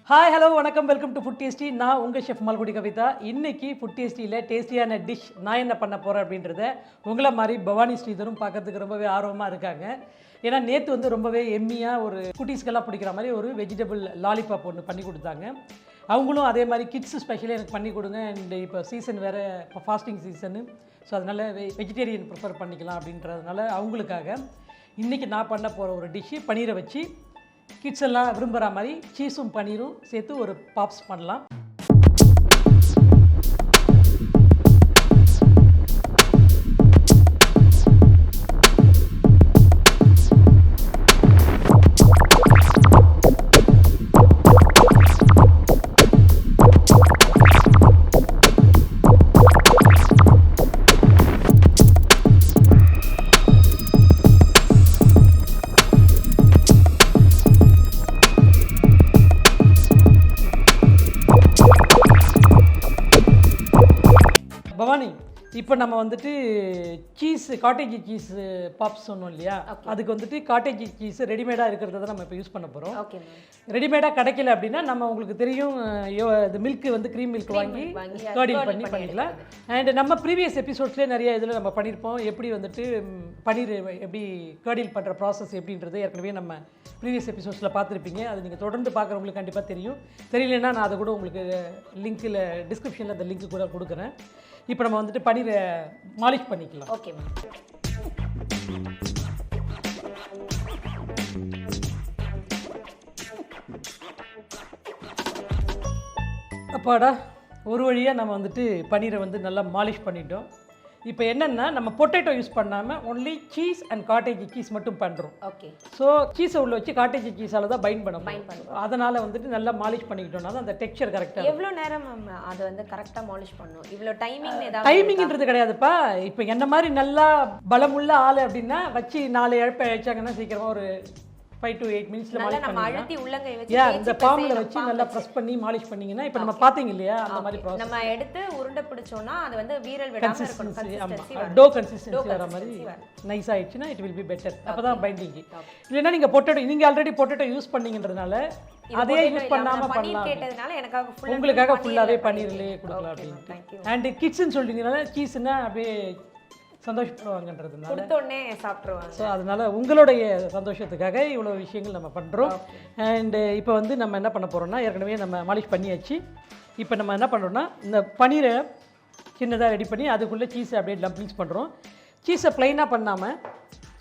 Hi hello வணக்கம் welcome to food tasty. நான் உங்கள் ஷெஃப் மால்குடி கவிதா. இன்றைக்கி ஃபுட் டேஸ்டியில் டேஸ்டியான டிஷ் நான் என்ன பண்ண போகிறேன் அப்படின்றத உங்களை மாதிரி பவானி ஸ்ரீதரும் பார்க்கறதுக்கு ரொம்பவே ஆர்வமாக இருக்காங்க. ஏன்னா நேற்று வந்து ரொம்பவே எம்மியாக ஒரு குட்டீஸ்க்கெல்லாம் பிடிக்கிற மாதிரி ஒரு வெஜிடபிள் லாலிபாப் ஒன்று பண்ணி கொடுத்தாங்க. அவங்களும் அதே மாதிரி கிட்ஸ் ஸ்பெஷலாக எனக்கு பண்ணி கொடுங்க. அண்ட் இப்போ சீசன் வேறு, இப்போ ஃபாஸ்டிங் சீசனு, ஸோ அதனால் வெஜிடேரியன் ப்ரிஃபர் பண்ணிக்கலாம் அப்படின்றதுனால அவங்களுக்காக இன்றைக்கி நான் பண்ண போகிற ஒரு டிஷ்ஷு பனீரை வச்சு கிட்ஸ் எல்லாம் விரும்புகிற மாதிரி சீஸும் பனீரும் சேர்த்து ஒரு பாப்ஸ் பண்ணலாம். பவானி, இப்போ நம்ம வந்துட்டு சீஸ் காட்டேஜ் சீஸ் பாப்ஸ் சொன்னோம் இல்லையா, அதுக்கு வந்துட்டு காட்டேஜ் சீஸ் ரெடிமேடாக இருக்கிறத தான் நம்ம இப்போ யூஸ் பண்ண போகிறோம். ரெடிமேடாக கிடைக்கல அப்படின்னா நம்ம உங்களுக்கு தெரியும், இது மில்க்கு வந்து க்ரீம் மில்க் வாங்கி கர்டில் பண்ணிக்கலாம். அண்ட் நம்ம ப்ரீவியஸ் எபிசோட்ஸ்லேயே நிறைய இதில் நம்ம பண்ணியிருப்போம். எப்படி வந்துட்டு பனீர் எப்படி கர்டில் பண்ணுற ப்ராசஸ் எப்படின்றது ஏற்கனவே நம்ம ப்ரீவியஸ் எபிசோட்ஸில் பார்த்துருப்பீங்க. அது நீங்கள் தொடர்ந்து பார்க்குறவங்களுக்கு கண்டிப்பாக தெரியும். தெரியலன்னா நான் அதை கூட உங்களுக்கு லிங்க்கில் டிஸ்கிரிப்ஷனில் அந்த லிங்க்கு கூட கொடுக்குறேன். இப்போ நம்ம வந்துட்டு பனீரை மாலிஷ் பண்ணிக்கலாம். Okay ma'am. அப்பாடா, ஒரு வழியாக நம்ம வந்துட்டு பனீரை வந்து நல்லா மாலிஷ் பண்ணிட்டோம். இப்போ என்னென்னா, நம்ம பொட்டேட்டோ யூஸ் பண்ணாமல் only cheese and cottage cheese மட்டும் பண்ணுறோம். ஓகே. ஸோ சீஸை உள்ள வச்சு காட்டேஜ் சீஸால் தான் பைண்ட் பண்ணுவோம். அதனால் வந்துட்டு நல்லா மாலிஷ் பண்ணிக்கிட்டோம்னா தான் அந்த டெக்ஸ்சர் கரெக்டாக. எவ்வளோ நேரம் மேம் அதை வந்து கரெக்டாக மாலிஷ் பண்ணணும்? இவ்வளோ டைமிங்ன்றது கிடையாதுப்பா. இப்போ என்ன மாதிரி நல்லா பலமுள்ள ஆள் அப்படின்னா வச்சு 4 இழப்பை வச்சாங்கன்னா சீக்கிரமாக ஒரு 5 to 8 மினிட்ஸ்ல மாலிஷ் பண்ணிடலாம். இந்த பாம்ல வச்சு நல்லா பிரஸ் பண்ணி மாலிஷ் பண்ணீங்கன்னா இப்போ நம்ம பாத்தீங்க இல்லையா, அந்த மாதிரி ப்ராசஸ். நம்ம எடுத்து உருண்டை பிடிச்சோம்னா அது வந்து வீரல் விடாம இருக்கணும். டோ கன்சிஸ்டன்சி வர மாதிரி நைஸ் ஆயிடுச்சுன்னா இட் வில் பி பெட்டர். அப்பதான் பைண்டிங். இல்லைன்னா நீங்க பொட்டேட்டோ, நீங்க ஆல்ரெடி பொட்டேட்டோ யூஸ் பண்ணீங்கன்றதுனால அதே யூஸ் பண்ணாம பண்ணலாம். உங்களுக்காக ஃபுல்லாவே பன்னீர்லயே கொடுக்கலாம் அப்படின்னு. அண்ட் கிட்ஸ்ன்னு சொல்றீங்கனால சீஸ்னா அப்படியே சந்தோஷப்படுவாங்கன்றதுனால கொடுத்தோடனே சாப்பிட்ருவாங்க. ஸோ அதனால் உங்களுடைய சந்தோஷத்துக்காக இவ்வளோ விஷயங்கள் நம்ம பண்ணுறோம். அண்டு இப்போ வந்து நம்ம என்ன பண்ண போகிறோம்னா, ஏற்கனவே நம்ம மாலிஷ் பண்ணியாச்சு. இப்போ நம்ம என்ன பண்ணுறோம்னா, இந்த பனீரை சின்னதாக ரெடி பண்ணி அதுக்குள்ளே சீஸை அப்படியே டம்ப்ளிங்ஸ் பண்ணுறோம். சீஸை ப்ளைனாக பண்ணாமல்,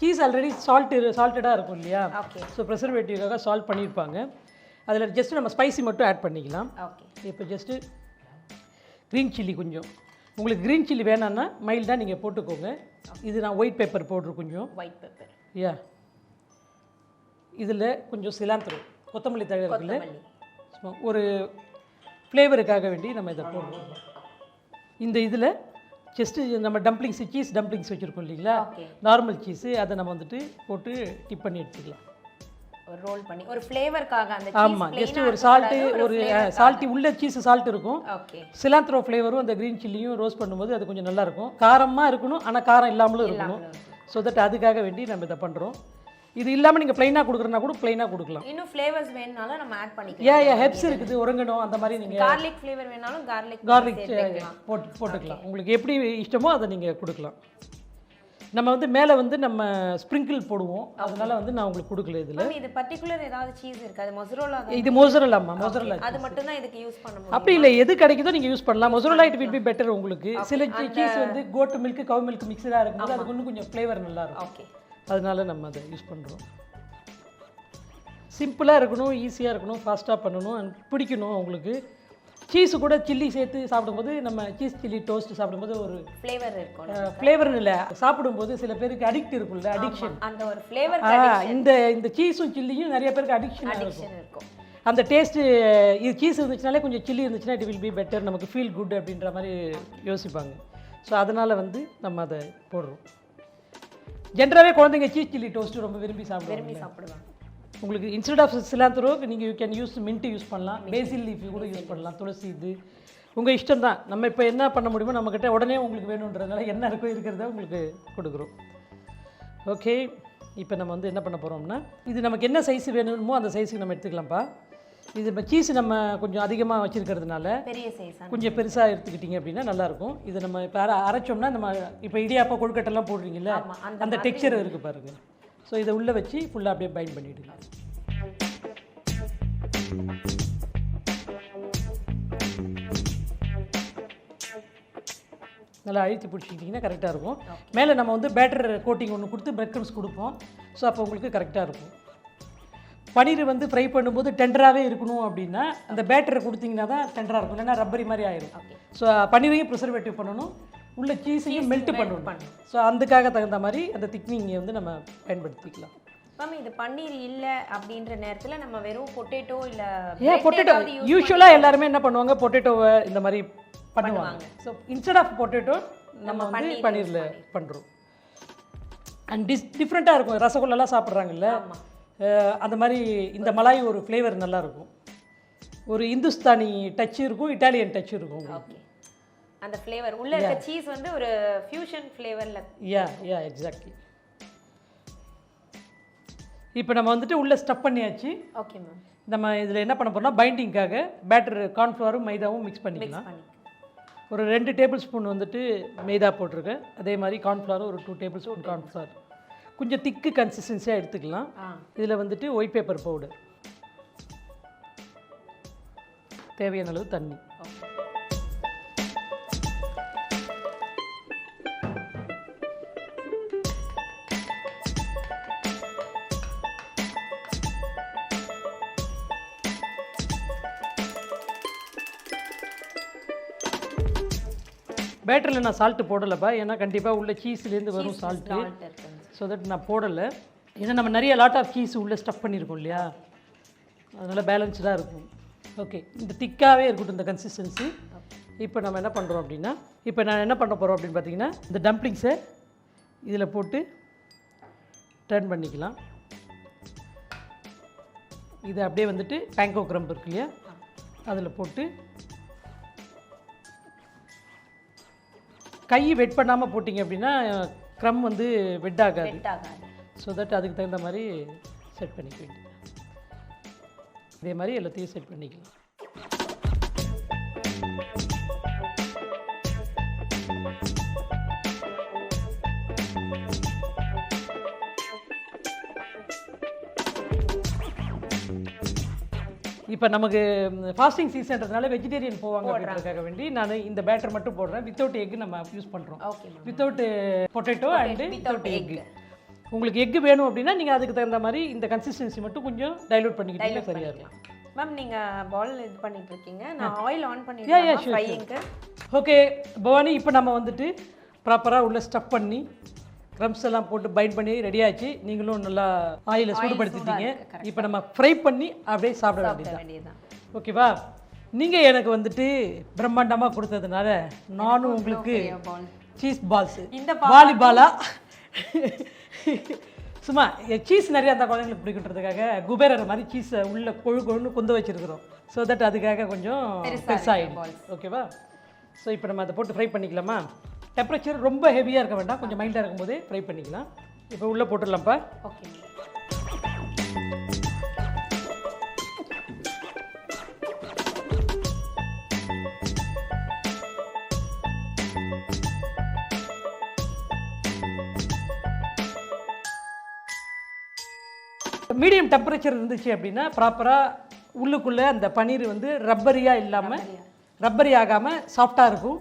சீஸ் ஆல்ரெடி சால்ட்டடாக இருக்கும் இல்லையா, ஸோ ப்ரிசர்வேட்டிவ்காக சால்ட் பண்ணியிருப்பாங்க. அதில் ஜஸ்ட்டு நம்ம ஸ்பைசி மட்டும் ஆட் பண்ணிக்கலாம். இப்போ ஜஸ்ட்டு க்ரீன் சில்லி கொஞ்சம், உங்களுக்கு க்ரீன் சில்லி வேணான்னா மைல்டாக நீங்கள் போட்டுக்கோங்க. இது நான் ஒயிட் பேப்பர் போடுறேன், கொஞ்சம் ஒயிட் பேப்பர். யா, இதில் கொஞ்சம் சிலாந்திரம், கொத்தமல்லி தழை இருக்குல்ல, ஒரு ஃப்ளேவருக்காக வேண்டி நம்ம இதை போடுறோம். இந்த இதில் ஜஸ்ட்டு நம்ம டம்ப்ளிங்ஸ், சீஸ் டம்ப்ளிங்ஸ் வச்சுருக்கோம் இல்லைங்களா, நார்மல் சீஸு, அதை நம்ம வந்துட்டு போட்டு டிப் பண்ணி எடுத்துக்கலாம். ஒரு ரோல் பண்ணி ஒரு ஃப்ளேவர்க்காக அந்த சீஸ். ஆமாம், ஜஸ்ட் ஒரு சால்ட்டு, ஒரு சால்ட்டி உள்ள சீஸ் சால்ட் இருக்கும். சிலாந்திரோ ஃப்ளேவரும் அந்த க்ரீன் சில்லியும் ரோஸ்ட் பண்ணும்போது அது கொஞ்சம் நல்லா இருக்கும். காரமாக இருக்கணும், ஆனால் காரம் இல்லாமலும் இருக்கணும். ஸோ தட் அதுக்காக வேண்டி நம்ம இதை பண்ணுறோம். இது இல்லாமல் நீங்கள் ப்ளைனாக கொடுக்குறனா கூட ப்ளைனாக கொடுக்கலாம். இன்னும் ஃப்ளேவர்ஸ் வேணும்னாலும் நம்ம ஆட் பண்ணிக்கலாம். ஹெப்ஸ் இருக்குது, ஒருங்கணும், அந்த மாதிரி நீங்கள் கார்லிக் ஃப்ளேவர் வேணாலும் கார்லிக் போட்டுக்கலாம். உங்களுக்கு எப்படி இஷ்டமோ அதை நீங்கள் கொடுக்கலாம். நம்ம வந்து மேலே வந்து நம்ம ஸ்ப்ரிங்கிள் போடுவோம், அதனால வந்து நான் உங்களுக்கு கொடுக்கல. இதில் இது பர்டிகுலர் ஏதாவது சீஸ் இருக்காது? மொசரோலா. இது மொசரோலாமா, மொசரோலா அது மட்டும் தான் இதுக்கு யூஸ் பண்ண முடியும். அப்படி இல்லை, எது கிடைக்குதோ நீங்கள் யூஸ் பண்ணலாம். Mozzarella it will be better. உங்களுக்கு சில சீஸ் வந்து கோட்டு மில்க், கவு மில்க் மிக்சடாக இருக்கும்போது அதுக்கு இன்னும் கொஞ்சம் ஃப்ளேவர் நல்லா இருக்கும். அதனால நம்ம அதை யூஸ் பண்ணுறோம். சிம்பிளாக இருக்கணும், ஈஸியாக இருக்கணும், ஃபாஸ்ட்டாக பண்ணணும், அண்ட் பிடிக்கணும் உங்களுக்கு. சீஸு கூட சில்லி சேர்த்து சாப்பிடும்போது, நம்ம சீஸ் சில்லி டோஸ்ட் சாப்பிடும்போது ஒரு ஃப்ளேவர் இருக்கும். ஃப்ளேவர்னு இல்லை, சாப்பிடும்போது சில பேருக்கு அடிக்ட் இருக்கும்ல, அடிக்ஷன். அந்த ஒரு ஃப்ளேவர் இந்த சீஸும் சில்லியும் நிறைய பேருக்கு அடிக்ஷன் இருக்கும். அந்த டேஸ்ட்டு, இது சீஸ் இருந்துச்சுனாலே கொஞ்சம் சில்லி இருந்துச்சுன்னா இட் வில் பி பெட்டர், நமக்கு ஃபீல் குட் அப்படின்ற மாதிரி யோசிப்பாங்க. ஸோ அதனால் வந்து நம்ம அதை போடுறோம். ஜென்ரலாகவே குழந்தைங்க சீஸ் சில்லி டோஸ்ட்டு ரொம்ப விரும்பி சாப்பிடுவாங்க. உங்களுக்கு இன்ஸ்டெட் ஆஃப் சிலாந்திரோ நீங்கள் you can use mint use பண்ணலாம், பேசில் லீஃப் கூட யூஸ் பண்ணலாம், துளசி. இது உங்கள் இஷ்டம் தான். நம்ம இப்போ என்ன பண்ண முடியுமோ நம்மக்கிட்ட உடனே உங்களுக்கு வேணுன்றதுனால என்ன இருக்கோ இருக்கிறத உங்களுக்கு கொடுக்குறோம். ஓகே, இப்போ நம்ம வந்து என்ன பண்ண போகிறோம்னா, இது நமக்கு என்ன சைஸ் வேணுமோ அந்த சைஸுக்கு நம்ம எடுத்துக்கலாம்ப்பா. இது சீஸ் நம்ம கொஞ்சம் அதிகமாக வச்சுருக்கிறதுனால பெரிய சைஸ் கொஞ்சம் பெருசாக எடுத்துக்கிட்டிங்க அப்படின்னா நல்லாயிருக்கும். இது நம்ம இப்போ அரைச்சோம்னா நம்ம இப்போ இடியாப்பா கொழுக்கட்டெல்லாம் போடுறீங்களா அந்த டெக்ஸ்சர் இருக்குது பாருங்கள். ஸோ இதை உள்ளே வச்சு ஃபுல்லாக அப்படியே பைண்ட் பண்ணிவிடுங்க. நல்லா அழுத்தி பிடிச்சிக்கிட்டிங்கன்னா கரெக்டாக இருக்கும். மேலே நம்ம வந்து பேட்டர் கோட்டிங் ஒன்று கொடுத்து பிரெட் க்ரம்ஸ் கொடுப்போம். ஸோ அப்போ உங்களுக்கு கரெக்டாக இருக்கும். பன்னீர் வந்து ஃப்ரை பண்ணும்போது டெண்டராகவே இருக்கணும் அப்படின்னா அந்த பேட்டரை கொடுத்தீங்கன்னா தான் டெண்டராக இருக்கும், இல்லைன்னா ரப்பரி மாதிரி ஆயிடும். ஸோ பன்னீரையும் ப்ரிசர்வேட்டிவ் பண்ணணும், உள்ள சீஸையும் மெல்ட் பண்ணணும். ஸோ அதுக்காக தகுந்த மாதிரி அந்த திக்னிங்கை வந்து நம்ம பயன்படுத்திக்கலாம். மேம் இது பன்னீர் இல்லை அப்படின்ற நேரத்தில் நம்ம வெறும் பொட்டேட்டோ இல்லை பொட்டேட்டோ யூஸ்வலாக எல்லாருமே என்ன பண்ணுவாங்க, பொட்டேட்டோவை இந்த மாதிரி பண்ணுவாங்க. ஸோ இன்ஸ்டெட் ஆஃப் பொட்டேட்டோ நம்ம வந்து பன்னீரில் பண்ணுறோம். அண்ட் டிஃப்ரெண்ட்டாக இருக்கும். ரசகுல்லாலாம் சாப்பிட்றாங்கல்ல, அந்த மாதிரி இந்த மலாய் ஒரு ஃப்ளேவர் நல்லாயிருக்கும். ஒரு இந்துஸ்தானி டச் இருக்கும், இட்டாலியன் டச் இருக்கும். ஓகே, அந்த ஃப்ளேவர் உள்ள இருக்க சீஸ் வந்து ஒரு ஃபியூஷன் ஃப்ளேவரில். Yeah exactly. இப்போ நம்ம வந்துட்டு உள்ளே ஸ்டஃப் பண்ணியாச்சு. Okay ma'am. நம்ம இதில் என்ன பண்ண போகிறோம்னா பைண்டிங்காக பேட்டர் கார்ன்ஃப்ளவரும் மைதாவும் மிக்ஸ் பண்ணிக்கலாம். ஒரு 2 டேபிள் ஸ்பூன் வந்துட்டு மைதா போட்டிருக்கேன். அதே மாதிரி கார்ன்ஃப்ளவரும் ஒரு 2 டேபிள் ஸ்பூன் கார்ன்ஃப்ளவர். கொஞ்சம் திக்கு கன்சிஸ்டன்சியாக எடுத்துக்கலாம். இதில் வந்துட்டு ஒயிட் பேப்பர் பவுடர், தேவையான அளவு தண்ணி. பேட்டரில் நான் சால்ட்டு போடலைப்பா, ஏன்னா கண்டிப்பாக உள்ள சீஸ்லேருந்து வரும் சால்ட்டு. ஸோ தட் நான் போடலை. ஏன்னா நம்ம நிறைய லாட் ஆஃப் சீஸ் உள்ளே ஸ்டஃப் பண்ணியிருக்கோம் இல்லையா, அதனால் பேலன்ஸ்டாக இருக்கும். ஓகே, இந்த திக்காகவே இருக்கட்டும் இந்த கன்சிஸ்டன்சி. இப்போ நம்ம என்ன பண்ணுறோம் அப்படின்னா, இப்போ நான் என்ன பண்ண போகிறோம் அப்படின்னு பார்த்தீங்கன்னா, இந்த டம்ப்ளிங்ஸை இதில் போட்டு டர்ன் பண்ணிக்கலாம். இதை அப்படியே வந்துட்டு பேங்கோ க்ரம்ப் இருக்கு இல்லையா, அதில் போட்டு கை வெட் பண்ணாமல் போட்டிங்க அப்படின்னா க்ரம் வந்து வெட் ஆகாது. ஸோ தட் அதுக்கு தகுந்த மாதிரி செட் பண்ணிக்க வேண்டியது. இதே மாதிரி எல்லாத்தையும் செட் பண்ணிக்கலாம். இப்போ நமக்கு ஃபாஸ்டிங் சீசன்றதுனால வெஜிடேரியன் போவாங்க அப்படின்றதுக்காக வேண்டி நான் இந்த பேட்டர் மட்டும் போடுறேன். வித்தவுட் எக் நம்ம யூஸ் பண்ணுறோம். Without potato and without egg. உங்களுக்கு எக் வேணும் அப்படின்னா நீங்கள் அதுக்கு தகுந்த மாதிரி இந்த கன்சிஸ்டன்சி மட்டும் கொஞ்சம் டைலூட் பண்ணிக்கிட்டீங்க, சரியாக இருக்கும். மேம் நீங்கள் பால் இது பண்ணிட்டு இருக்கீங்க, நான் ஆயில் ஆன் பண்ணிட்டேன் ஃப்ரையிங்க்கு. ஓகே பவானி, இப்போ நம்ம வந்துட்டு ப்ராப்பராக உள்ள ஸ்டஃப் பண்ணி க்ரம்ஸ் எல்லாம் போட்டு பைண்ட் பண்ணி ரெடி ஆச்சு. நீங்களும் நல்லா ஆயிலை சூடுபடுத்திட்டீங்க. இப்போ நம்ம ஃப்ரை பண்ணி அப்படியே சாப்பிட வேண்டியதுதான். ஓகேவா? நீங்கள் எனக்கு வந்துட்டு பிரம்மாண்டமாக கொடுத்ததுனால நானும் உங்களுக்கு சீஸ் பால்ஸ், இந்த வாலிபாலா சும்மா சீஸ் நிறையா அந்த குழந்தைங்களுக்கு பிடிக்குன்றதுக்காக குபேரர் மாதிரி சீஸை உள்ள கொழுன்னு கொண்டு வச்சுருக்குறோம். ஸோ தட் அதுக்காக கொஞ்சம் பெருசாகிடும். ஓகேவா? ஸோ இப்போ நம்ம அதை போட்டு ஃப்ரை பண்ணிக்கலாமா? டெம்பரேச்சர் ரொம்ப ஹெவியாக இருக்க வேண்டாம், கொஞ்சம் மைல்டாக இருக்கும்போதே ஃப்ரை பண்ணிக்கலாம். இப்போ உள்ளே போட்டுடலாம்ப்பா. ஓகே. மீடியம் டெம்பரேச்சர் இருந்துச்சு அப்படின்னா ப்ராப்பராக உள்ளுக்குள்ளே அந்த பன்னீர் வந்து ரப்பரியாக இல்லாமல் ரப்பரி ஆகாமல் சாஃப்டாக இருக்கும்.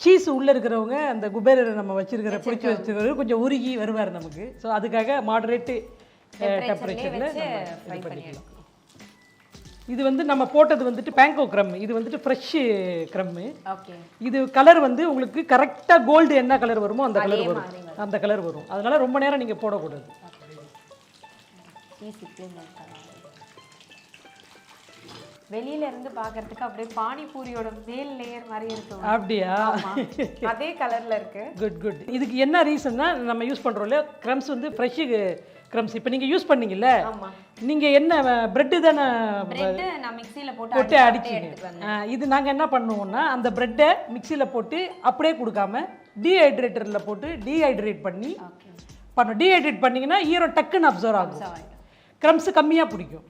சீஸ் உள்ளே இருக்கிறவங்க அந்த குபேரரை நம்ம வச்சுருக்கிற பிடிச்சி வச்சுருக்கிறது கொஞ்சம் உருகி வருவார் நமக்கு. ஸோ அதுக்காக மாடரேட்டு டெம்பரேச்சரில் நம்ம இது பண்ணிக்கலாம். இது வந்து நம்ம போட்டது வந்துட்டு பேங்கோ க்ரம், இது வந்துட்டு ஃப்ரெஷ்ஷு க்ரம்மு. இது கலர் வந்து உங்களுக்கு கரெக்டாக கோல்டு என்ன கலர் வருமோ அந்த கலர் வரும், அந்த கலர் வரும். அதனால் ரொம்ப நேரம் நீங்கள் போடக்கூடாது. வெளியில இருந்து பார்க்கறதுக்கு அப்படியே பானிபூரியோட மேல் லேயர் மாதிரி இருக்கு. அப்படியா? அதே கலர்ல இருக்கு. Good good. இதுக்கு என்ன ரீசன்னா நம்ம யூஸ் பண்ணுறோம் இல்லையா க்ரம்ஸ் வந்து ஃப்ரெஷ்ஷு க்ரம்ஸ். இப்போ நீங்கள் யூஸ் பண்ணீங்கல்ல, நீங்கள் என்ன ப்ரெட்டு தானே நான் மிக்சியில் போட்டு அடிச்சிங்க. இது நாங்கள் என்ன பண்ணுவோம்னா அந்த ப்ரெட்டை மிக்சியில் போட்டு அப்படியே கொடுக்காம டீஹைட்ரேட்டரில் போட்டு டீஹைட்ரேட் பண்ணி பண்ணோம். டீஹைட்ரேட் பண்ணிங்கன்னா ஈரம் டக்குன்னு அப்சர்வ் ஆகும், க்ரம்ஸ் கம்மியாக பிடிக்கும்.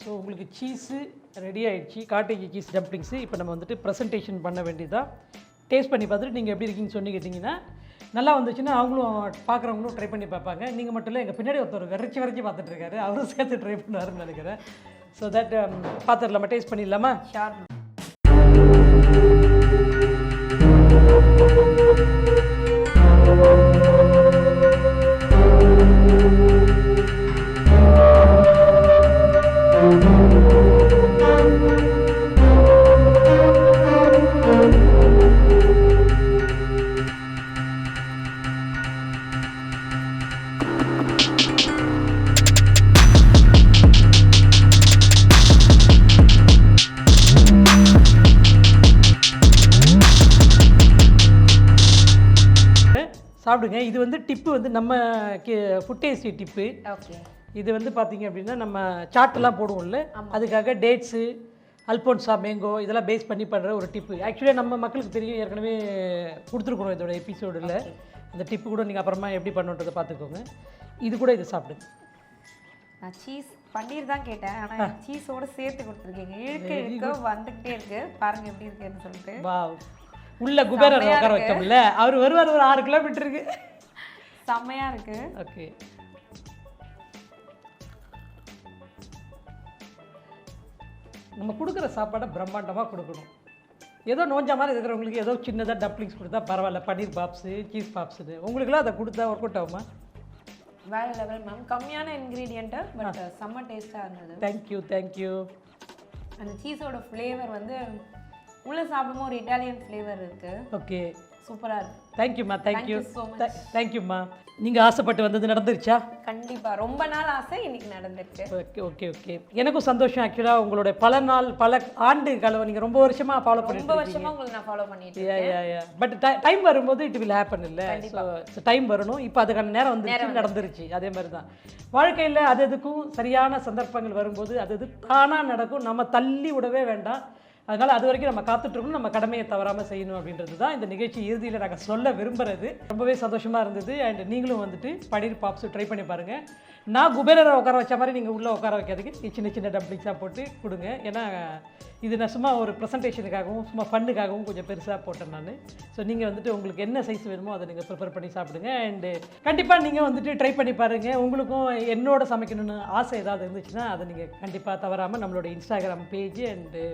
ஸோ உங்களுக்கு சீஸு ரெடி ஆகிடுச்சு, காட்டேஜ் சீஸ் டம்ப்ளிங்ஸு. இப்போ நம்ம வந்துட்டு ப்ரெசன்டேஷன் பண்ண வேண்டியதான். டேஸ்ட் பண்ணி பார்த்துட்டு நீங்கள் எப்படி இருக்கீங்கன்னு சொல்லி கேட்டிங்கன்னா, நல்லா வந்துச்சுன்னா அவங்களும் பார்க்குறவங்களும் ட்ரை பண்ணி பார்ப்பாங்க. நீங்கள் மட்டும் இல்லை, எங்கள் பின்னாடி ஒருத்தர் விரைச்சி பார்த்துட்ருக்காரு, அவரும் சேர்த்து ட்ரை பண்ணுவாருன்னு நினைக்கிறேன். ஸோ தட் பார்த்துடலாமா, டேஸ்ட் பண்ணிடலாமா? ஷார். சாப்பிடுங்க. இது வந்து டிப்பு வந்து நம்ம ஃபுட் டேஸ்டி டிப்பு. ஓகே. இது வந்து பார்த்தீங்க அப்படின்னா நம்ம சாட்டெல்லாம் போடுவோம்ல, அதுக்காக டேட்ஸு, அல்போன்சா, மேங்கோ இதெல்லாம் பேஸ் பண்ணி பண்ணுற ஒரு டிப்பு. ஆக்சுவலியாக நம்ம மக்களுக்கு தெரியும், ஏற்கனவே கொடுத்துருக்குறோம் இதோட எபிசோடில். அந்த டிப்பு கூட நீங்கள் அப்புறமா எப்படி பண்ணுன்றதை பார்த்துக்கோங்க. இது கூட இது சாப்பிடுங்க. நான் சீஸ் பன்னீர் தான் கேட்டேன், ஆனால் சீஸோடு சேர்த்து கொடுத்துருக்கீங்க. இழுக்க வந்துக்கிட்டே இருக்கு, பாருங்கள் எப்படி இருக்குன்னு சொல்லிட்டு. வா, உள்ள குபேரர் உட்கார வைக்கோம்ல, அவர் வருவார், ஒரு 6 கிலோமீட்டர் இருக்கு. செம்மையா இருக்கு. ஓகே, நம்ம கொடுக்குற சாப்பாடை பிரம்மாண்டமாக கொடுக்கணும். ஏதோ நோஞ்சா மாதிரி இருக்கிறவங்களுக்கு ஏதோ சின்னதாக டம்ப்ளிங்ஸ் கொடுத்தா பரவாயில்ல, பன்னீர் பாப்ஸு, சீஸ் பாப்ஸுன்னு. உங்களுக்குலாம் அதை கொடுத்தா ஒர்க் அவுட் ஆகுமா? வேறு லெவல் மேம். கம்மியான இன்க்ரீடியண்ட்டு, பட் செம்ம டேஸ்ட்டாக இருந்தது. தேங்க்யூ. அந்த சீஸோட ஃப்ளேவர் வந்து உள்ளே சாப்பிடும்போது ஒரு இட்டாலியன் ஃப்ளேவர் இருக்குது. ஓகே, சூப்பராக இருக்குது. தேங்க்யூம்மா. நீங்கள் ஆசைப்பட்டு வந்தது நடந்துருச்சா? கண்டிப்பாக, ரொம்ப நாள் ஆசை, இன்னைக்கு நடந்துருச்சு. ஓகே. எனக்கும் சந்தோஷம். ஆக்சுவலாக உங்களுடைய பல ஆண்டு காலம் நீங்கள் ரொம்ப வருஷமாக ஃபாலோ பண்ணிட்டு ரொம்ப வருஷமாக உங்களுக்கு நான் ஃபாலோ பண்ணிட்டு. பட் டைம் வரும்போது இட் வில் ஹேப்பன் இல்லை. ஸோ டைம் வரணும். இப்போ அதுக்கான நேரம் வந்து நடந்துருச்சு. அதே மாதிரி தான் வாழ்க்கையில் அது எதுக்கும் சரியான சந்தர்ப்பங்கள் வரும்போது அது தானாக நடக்கும். நம்ம தள்ளி விடவே வேண்டாம். அதனால் அது வரைக்கும் நம்ம காத்துட்ருக்கணும், நம்ம கடமையை தவறாமல் செய்யணும் அப்படின்றது தான் இந்த நிகழ்ச்சி இறுதியில் நாங்கள் சொல்ல விரும்புகிறது. ரொம்பவே சந்தோஷமாக இருந்தது. அண்ட் நீங்களும் வந்துட்டு பன்னீர் பாப்ஸு ட்ரை பண்ணி பாருங்கள். நான் குபேரரை உட்கார வச்ச மாதிரி நீங்கள் உள்ளே உட்கார வைக்காதீங்க, சின்ன டம்ப்ளிங்ஸாக போட்டு கொடுங்க. ஏன்னா இது நான் சும்மா ஒரு ப்ரெசன்டேஷனுக்காகவும் சும்மா ஃபன்னுக்காகவும் கொஞ்சம் பெருசாக போட்டேன் நான். ஸோ நீங்கள் வந்துட்டு உங்களுக்கு என்ன சைஸ் வேணுமோ அதை நீங்கள் ப்ரிப்பேர் பண்ணி சாப்பிடுங்க. அண்டு கண்டிப்பாக நீங்கள் வந்துட்டு ட்ரை பண்ணி பாருங்கள். உங்களுக்கும் என்னோட சமைக்கணும்னு ஆசை ஏதாவது இருந்துச்சுன்னா அதை நீங்கள் கண்டிப்பாக தவறாமல் நம்மளோட இன்ஸ்டாகிராம் பேஜ் அண்டு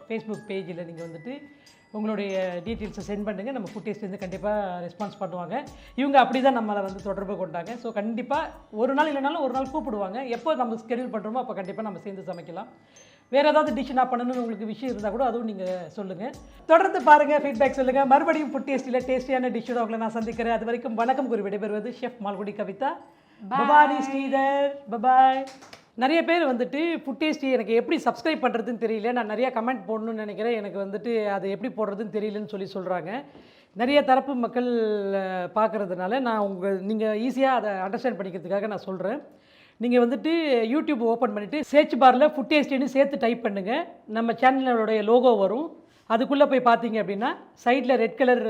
ஃபேஸ்புக் பேஜில் நீங்கள் வந்துட்டு உங்களுடைய டீட்டெயில்ஸை சென்ட் பண்ணுங்கள். நம்ம ஃபுட் டேஸ்ட் வந்து கண்டிப்பாக ரெஸ்பான்ஸ் பண்ணுவாங்க. இவங்க அப்படி தான் நம்மளை வந்து தொடர்பு கொண்டாங்க. ஸோ கண்டிப்பாக ஒரு நாள் இல்லைனாலும் ஒரு நாள் கூப்பிடுவாங்க. எப்போ நம்ம ஸ்கெடியூல் பண்ணுறோமோ அப்போ கண்டிப்பாக நம்ம சேர்ந்து சமைக்கலாம். வேறு ஏதாவது டிஷ் நான் பண்ணணும்னு உங்களுக்கு விஷயம் இருந்தால் கூட அதுவும் நீங்கள் சொல்லுங்கள். தொடர்ந்து பாருங்கள், ஃபீட்பேக் சொல்லுங்கள். மறுபடியும் ஃபுட் டேஸ்ட்டில் டேஸ்டியான டிஷ்ஷோட உங்களை நான் சந்திக்கிறேன். அது வரைக்கும் வணக்கம் கூறி விடைபெறுவது ஷெஃப் மால்குடி கவிதா. பவானி ஸ்ரீதர். பபாய். நிறைய பேர் வந்துட்டு ஃபுட் டேஸ்டி எனக்கு எப்படி சப்ஸ்கிரைப் பண்ணுறதுன்னு தெரியல, நான் நிறையா கமெண்ட் போடணும்னு நினைக்கிறேன், எனக்கு வந்துட்டு அதை எப்படி போடுறதுன்னு தெரியலன்னு சொல்கிறாங்க. நிறைய தரப்பு மக்கள் பார்க்குறதுனால நான் நீங்கள் ஈஸியாக அதை அண்டர்ஸ்டாண்ட் பண்ணிக்கிறதுக்காக நான் சொல்கிறேன். நீங்கள் வந்துட்டு யூடியூப் ஓப்பன் பண்ணிவிட்டு சர்ச் பாரில் ஃபுட் டேஸ்டின்னு சேர்த்து டைப் பண்ணுங்கள். நம்ம சேனலோடைய லோகோ வரும். அதுக்குள்ளே போய் பார்த்தீங்க அப்படின்னா சைடில் ரெட் கலர்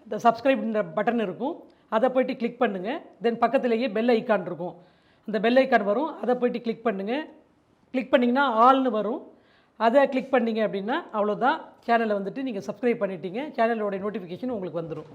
இந்த சப்ஸ்கிரைப்ன்ற பட்டன் இருக்கும். அதை போய்ட்டு கிளிக் பண்ணுங்கள். தென் பக்கத்துலேயே பெல் ஐக்கான் இருக்கும். அந்த பெல் ஐக்கான் வரும், அதை போய்ட்டு கிளிக் பண்ணுங்கள். கிளிக் பண்ணிங்கன்னா ஆல்னு வரும். அதை கிளிக் பண்ணிங்க அப்படின்னா அவ்வளோதான், சேனலை வந்துட்டு நீங்கள் சப்ஸ்கிரைப் பண்ணிட்டீங்க. சேனலோடைய நோட்டிஃபிகேஷன் உங்களுக்கு வந்துடும்.